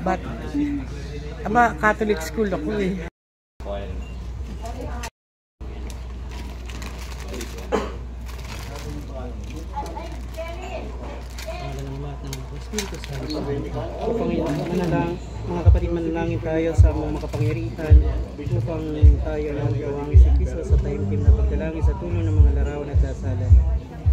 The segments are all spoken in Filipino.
But, Catholic school ako eh. Mga kapatid, manalangin tayo sa mga makapangyarihan upang tayo ang gawangin si Kristo sa taimtim na pagdalangin sa tulong ng mga larawan at dasalan.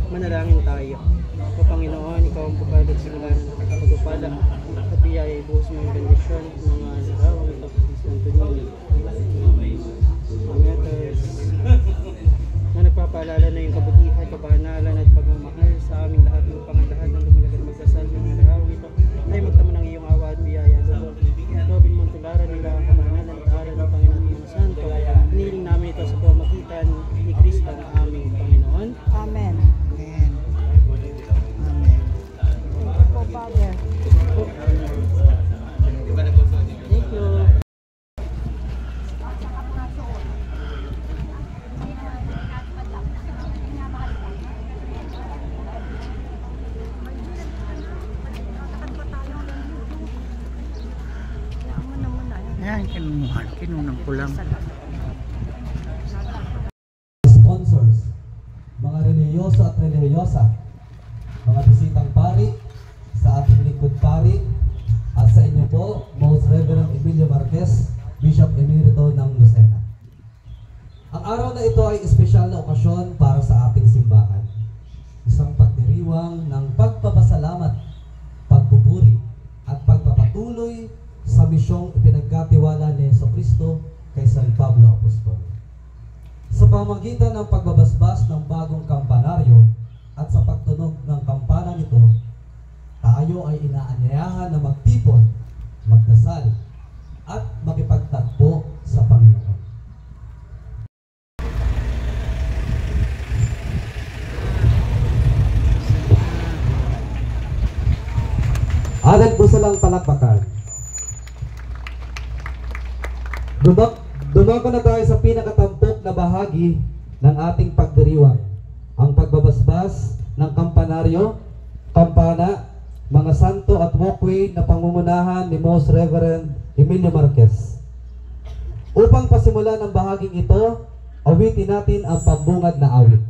Manalangin tayo. O Panginoon, Ikaw ang bukal at simulan ng pagpapala at biyaya ibuhos mo yung bendisyon ng mga larawan at Santo Niño. Na nagpapaalala na yung kabutihan, kabanalan at pagmamahal sa aming lahat upang ang lahat ng lumalagan magdasal ng mga larawan ito ay magtama ng iyong awa at biyaya. Lobin mong tularan nila ang kabanalan at aral ng Panginoon ng Santo. Hinihiling namin ito sa pamamagitan ni Kristo ang aming Panginoon. Amen. Amen. Amen. Thank you po, Father. Thank you. Ayan, kinunan ko lang. Sponsors, mga reliyoso at reliyosa, mga bisitang pari, sa ating lingkod pari, at sa inyo po, Most Reverend Emilio Marquez, Bishop Emerito ng Lucena. Ang araw na ito ay espesyal na okasyon para sa ating simbahan. Isang pagdiriwang ng pagpapasalamat, pagpupuri, at pagpapatuloy sa misyong ipinagkatiwala ni Jesucristo kay San Pablo Apostol. Sa pamamagitan ng pagbabasbas ng bagong kampanaryo at sa pagtunog ng kampana nito, tayo ay inaanyayahan na magtipon, magdasal, at makipagtagpo sa Panginoon. Agad po silang palakpakan. Dumako na tayo sa pinakatampok na bahagi ng ating pagdiriwang, ang pagbabasbas ng kampanaryo, kampana, mga santo at walkway na pangungunahan ni Most Reverend Emilio Marquez. Upang pasimulan ang bahaging ito, awitin natin ang pambungad na awit.